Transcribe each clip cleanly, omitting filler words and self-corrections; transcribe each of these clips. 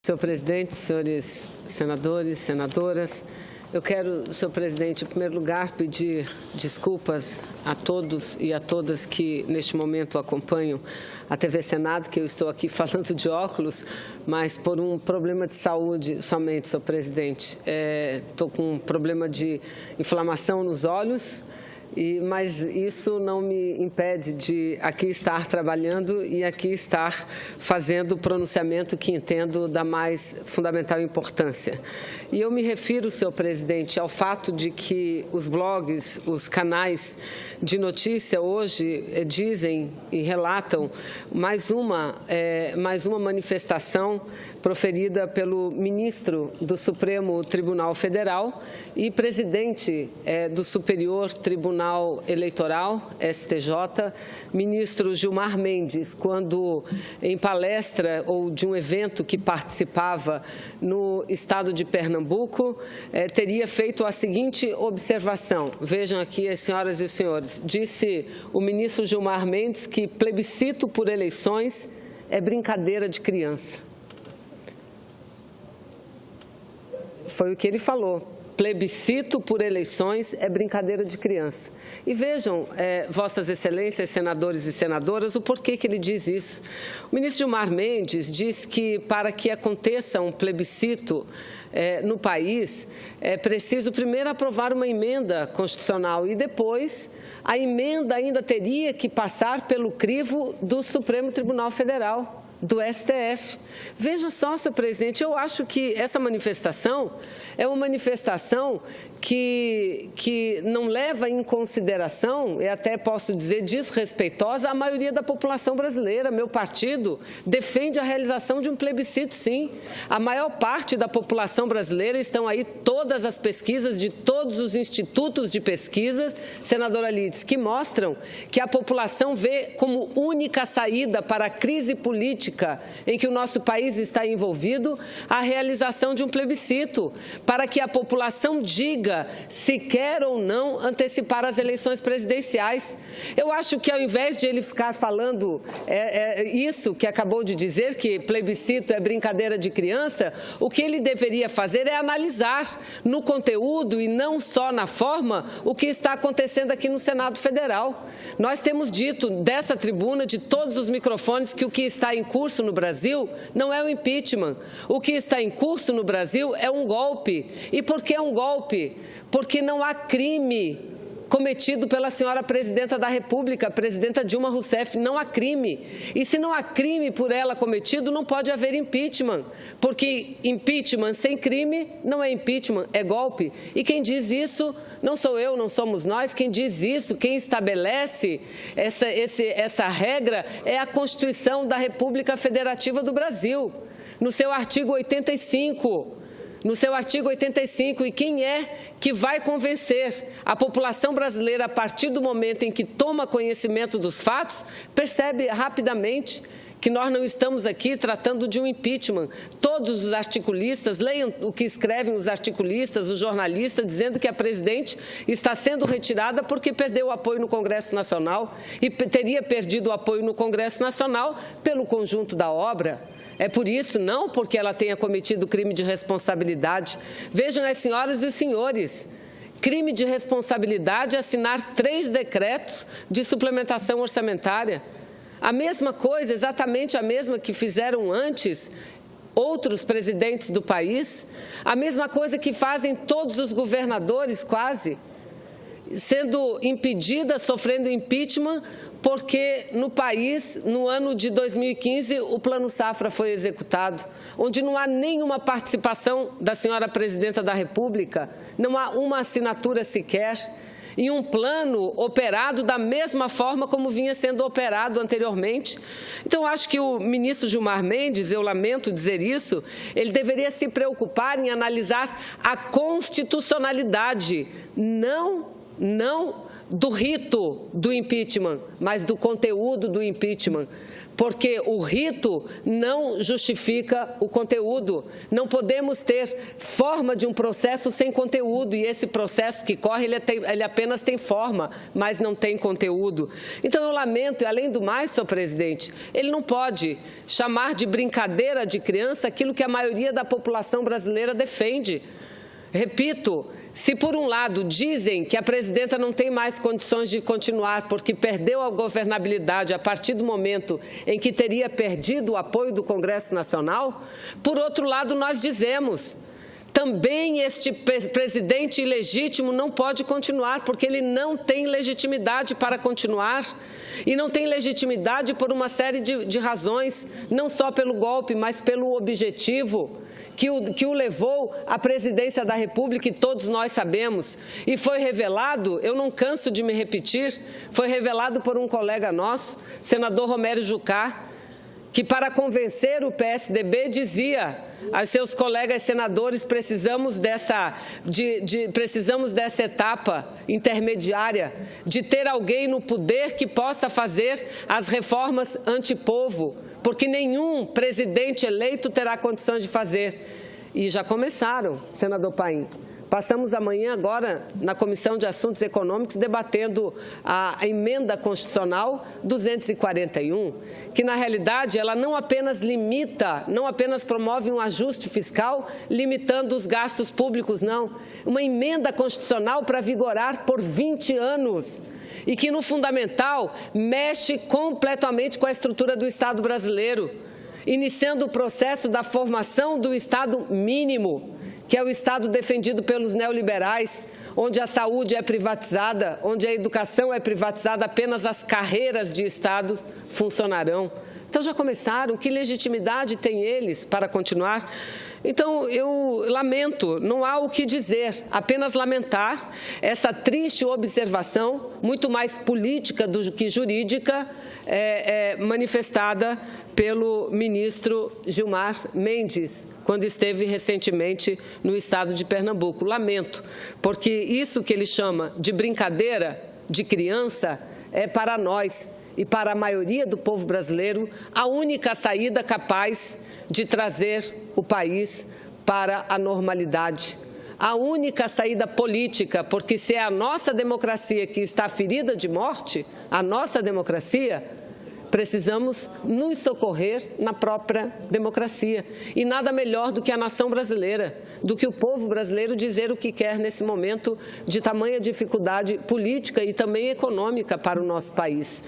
Senhor presidente, senhores senadores, senadoras, eu quero, senhor presidente, em primeiro lugar, pedir desculpas a todos e a todas que, neste momento, acompanham a TV Senado, que eu estou aqui falando de óculos, mas por um problema de saúde somente, senhor presidente. Estou com um problema de inflamação nos olhos, mas isso não me impede de aqui estar trabalhando e aqui estar fazendo o pronunciamento que entendo da mais fundamental importância. E eu me refiro, senhor presidente, ao fato de que os blogs, os canais de notícia hoje dizem e relatam mais uma manifestação proferida pelo ministro do Supremo Tribunal Federal e presidente do Superior Tribunal Eleitoral, STJ, ministro Gilmar Mendes, quando em palestra ou de um evento que participava no estado de Pernambuco, teria feito a seguinte observação. Vejam aqui, as senhoras e os senhores. Disse o ministro Gilmar Mendes que plebiscito por eleições é brincadeira de criança. Foi o que ele falou. Plebiscito por eleições é brincadeira de criança. E vejam, vossas excelências, senadores e senadoras, o porquê que ele diz isso. O ministro Gilmar Mendes diz que para que aconteça um plebiscito no país, é preciso primeiro aprovar uma emenda constitucional e depois a emenda ainda teria que passar pelo crivo do Supremo Tribunal Federal, do STF. Veja só, senhor presidente, eu acho que essa manifestação é uma manifestação que não leva em consideração, e até posso dizer desrespeitosa, a maioria da população brasileira. Meu partido defende a realização de um plebiscito, sim. A maior parte da população brasileira, estão aí todas as pesquisas de todos os institutos de pesquisas, senadora Lides, que mostram que a população vê como única saída para a crise política em que o nosso país está envolvido a realização de um plebiscito, para que a população diga se quer ou não antecipar as eleições presidenciais. Eu acho que ao invés de ele ficar falando isso que acabou de dizer, que plebiscito é brincadeira de criança, o que ele deveria fazer é analisar no conteúdo e não só na forma o que está acontecendo aqui no Senado Federal. Nós temos dito dessa tribuna, de todos os microfones, que o que está em curso no Brasil não é o impeachment. O que está em curso no Brasil é um golpe. E por que é um golpe? Porque não há crime cometido pela senhora presidenta da República, a presidenta Dilma Rousseff. Não há crime. E se não há crime por ela cometido, não pode haver impeachment. Porque impeachment sem crime não é impeachment, é golpe. E quem diz isso não sou eu, não somos nós. Quem diz isso, quem estabelece essa regra é a Constituição da República Federativa do Brasil, no seu artigo 85. No seu artigo 85, e quem é que vai convencer a população brasileira a partir do momento em que toma conhecimento dos fatos, percebe rapidamente que nós não estamos aqui tratando de um impeachment. Todos os articulistas, leiam o que escrevem os articulistas, os jornalistas, dizendo que a presidente está sendo retirada porque perdeu o apoio no Congresso Nacional e teria perdido o apoio no Congresso Nacional pelo conjunto da obra. É por isso, não porque ela tenha cometido crime de responsabilidade. Vejam as senhoras e os senhores, crime de responsabilidade é assinar 3 decretos de suplementação orçamentária. A mesma coisa, exatamente a mesma que fizeram antes outros presidentes do país, a mesma coisa que fazem todos os governadores, quase, sendo impedida, sofrendo impeachment, porque no país, no ano de 2015, o Plano Safra foi executado, onde não há nenhuma participação da senhora presidenta da República, não há uma assinatura sequer, e um plano operado da mesma forma como vinha sendo operado anteriormente. Então, acho que o ministro Gilmar Mendes, eu lamento dizer isso, ele deveria se preocupar em analisar a constitucionalidade, não não do rito do impeachment, mas do conteúdo do impeachment, porque o rito não justifica o conteúdo. Não podemos ter forma de um processo sem conteúdo, e esse processo que corre, ele apenas tem forma, mas não tem conteúdo. Então, eu lamento, e além do mais, senhor presidente, ele não pode chamar de brincadeira de criança aquilo que a maioria da população brasileira defende. Repito, se por um lado dizem que a presidenta não tem mais condições de continuar porque perdeu a governabilidade a partir do momento em que teria perdido o apoio do Congresso Nacional, por outro lado nós dizemos, também este presidente ilegítimo não pode continuar, porque ele não tem legitimidade para continuar. E não tem legitimidade por uma série de razões, não só pelo golpe, mas pelo objetivo que o levou à presidência da República, e todos nós sabemos. E foi revelado, eu não canso de me repetir, foi revelado por um colega nosso, senador Romero Jucá, que para convencer o PSDB dizia aos seus colegas senadores, precisamos dessa etapa intermediária, de ter alguém no poder que possa fazer as reformas antipovo, porque nenhum presidente eleito terá condição de fazer. E já começaram, senador Paim. Passamos amanhã agora na Comissão de Assuntos Econômicos debatendo a emenda constitucional 241, que na realidade ela não apenas limita, não apenas promove um ajuste fiscal limitando os gastos públicos, não. Uma emenda constitucional para vigorar por 20 anos e que no fundamental mexe completamente com a estrutura do Estado brasileiro, iniciando o processo da formação do Estado mínimo, que é o Estado defendido pelos neoliberais, onde a saúde é privatizada, onde a educação é privatizada, apenas as carreiras de Estado funcionarão. Então, já começaram, que legitimidade têm eles para continuar? Então, eu lamento, não há o que dizer, apenas lamentar essa triste observação, muito mais política do que jurídica, manifestada pelo ministro Gilmar Mendes, quando esteve recentemente no estado de Pernambuco. Lamento, porque isso que ele chama de brincadeira de criança é para nós e para a maioria do povo brasileiro a única saída capaz de trazer o país para a normalidade. A única saída política, porque se é a nossa democracia que está ferida de morte, a nossa democracia, precisamos nos socorrer na própria democracia. E nada melhor do que a nação brasileira, do que o povo brasileiro dizer o que quer nesse momento de tamanha dificuldade política e também econômica para o nosso país.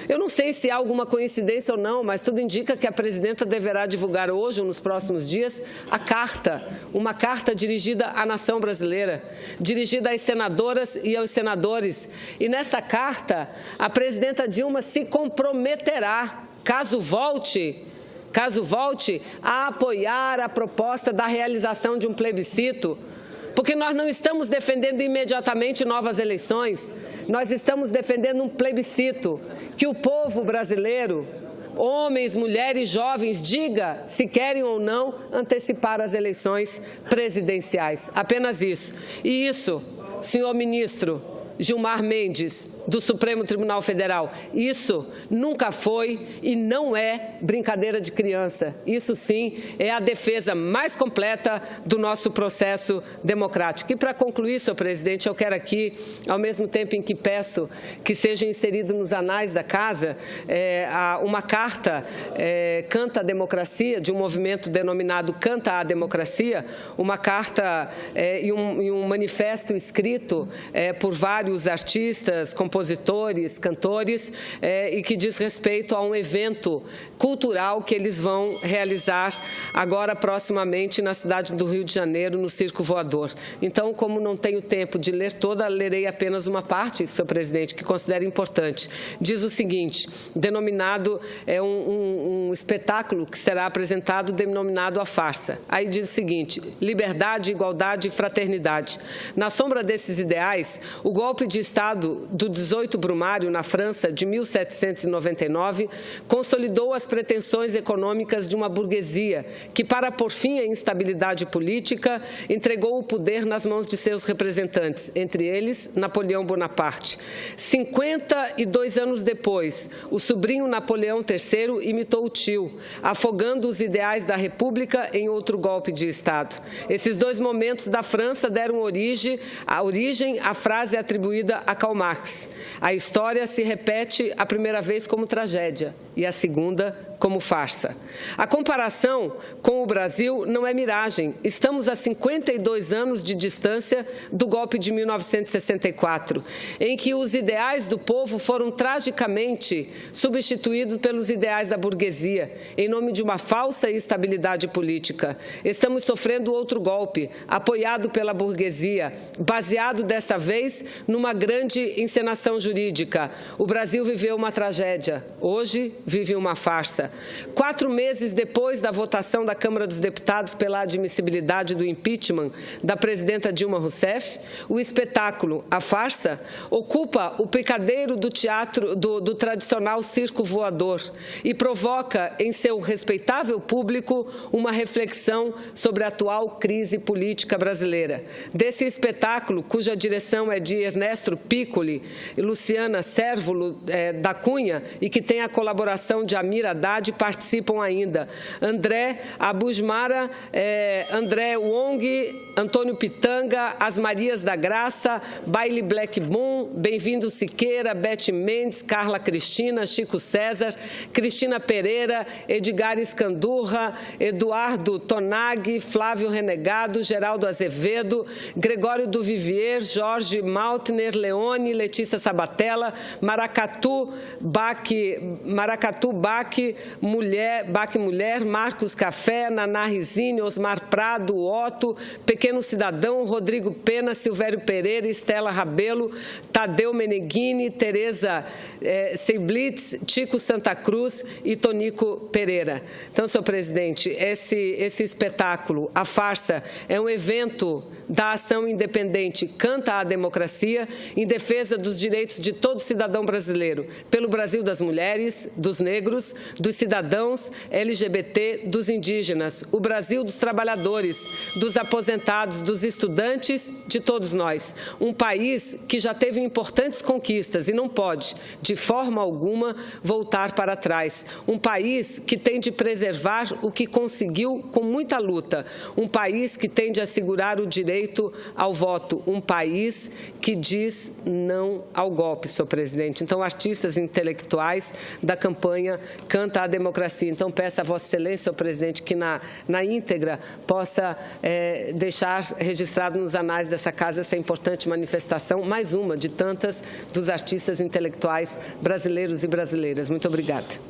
Eu não sei se há alguma coincidência ou não, mas tudo indica que a presidenta deverá divulgar hoje ou nos próximos dias a carta, uma carta dirigida à nação brasileira, dirigida às senadoras e aos senadores. E nessa carta, a presidenta Dilma se comprometerá, caso volte a apoiar a proposta da realização de um plebiscito, porque nós não estamos defendendo imediatamente novas eleições, nós estamos defendendo um plebiscito, que o povo brasileiro, homens, mulheres, jovens, diga se querem ou não antecipar as eleições presidenciais. Apenas isso. E isso, senhor ministro Gilmar Mendes, do Supremo Tribunal Federal, isso nunca foi e não é brincadeira de criança. Isso sim é a defesa mais completa do nosso processo democrático. E para concluir, senhor presidente, eu quero aqui, ao mesmo tempo em que peço que seja inserido nos anais da Casa, uma carta Canta a Democracia, de um movimento denominado Canta a Democracia, uma carta e um manifesto escrito por vários artistas, compositores, cantores, e que diz respeito a um evento cultural que eles vão realizar agora proximamente na cidade do Rio de Janeiro, no Circo Voador. Então, como não tenho tempo de ler toda, lerei apenas uma parte, senhor presidente, que considero importante. Diz o seguinte, denominado, um espetáculo que será apresentado denominado A Farsa. Aí diz o seguinte, liberdade, igualdade e fraternidade. Na sombra desses ideais, o golpe golpe de Estado do 18 Brumário, na França, de 1799, consolidou as pretensões econômicas de uma burguesia que, para pôr fim à instabilidade política, entregou o poder nas mãos de seus representantes, entre eles Napoleão Bonaparte. 52 anos depois, o sobrinho Napoleão III imitou o tio, afogando os ideais da República em outro golpe de Estado. Esses dois momentos da França deram origem à frase atribuída a Karl Marx: a história se repete a primeira vez como tragédia e a segunda como farsa. A comparação com o Brasil não é miragem. Estamos a 52 anos de distância do golpe de 1964, em que os ideais do povo foram tragicamente substituídos pelos ideais da burguesia, em nome de uma falsa estabilidade política. Estamos sofrendo outro golpe, apoiado pela burguesia, baseado dessa vez numa grande encenação jurídica. O Brasil viveu uma tragédia, hoje vive uma farsa. 4 meses depois da votação da Câmara dos Deputados pela admissibilidade do impeachment da presidenta Dilma Rousseff, o espetáculo, a farsa, ocupa o picadeiro do teatro do tradicional circo voador e provoca em seu respeitável público uma reflexão sobre a atual crise política brasileira. Desse espetáculo, cuja direção é de Ernesto Piccoli e Luciana Sérvulo da Cunha e que tem a colaboração de Amir Haddad, participam ainda André Abusmara, André Wong, Antônio Pitanga, As Marias da Graça, Baile Black Boom, Bem-vindo Siqueira, Beth Mendes, Carla Cristina, Chico César, Cristina Pereira, Edgar Escandurra, Eduardo Tonag, Flávio Renegado, Geraldo Azevedo, Gregório do Vivier, Jorge Maltner, Leone, Letícia Sabatella, Maracatu Bach Mulher, Marcos Café, Naná Rizini, Osmar Prado, Otto, Pequeno Cidadão, Rodrigo Pena, Silvério Pereira, Estela Rabelo, Tadeu Meneghini, Tereza Seiblitz, Tico Santa Cruz e Tonico Pereira. Então, senhor presidente, esse espetáculo, a farsa, é um evento da ação independente Canta a Democracia em defesa dos direitos de todo cidadão brasileiro, pelo Brasil das mulheres, dos negros, dos cidadãos LGBT, dos indígenas, o Brasil dos trabalhadores, dos aposentados, dos estudantes, de todos nós. Um país que já teve importantes conquistas e não pode, de forma alguma, voltar para trás. Um país que tem de preservar o que conseguiu com muita luta. Um país que tem de assegurar o direito ao voto. Um país que diz não ao golpe, senhor presidente. Então, artistas intelectuais da campanha Canta a Democracia. Então, peço a Vossa Excelência, senhor presidente, que na íntegra possa deixar registrado nos anais dessa casa essa importante manifestação, mais uma de tantas dos artistas intelectuais brasileiros e brasileiras. Muito obrigada.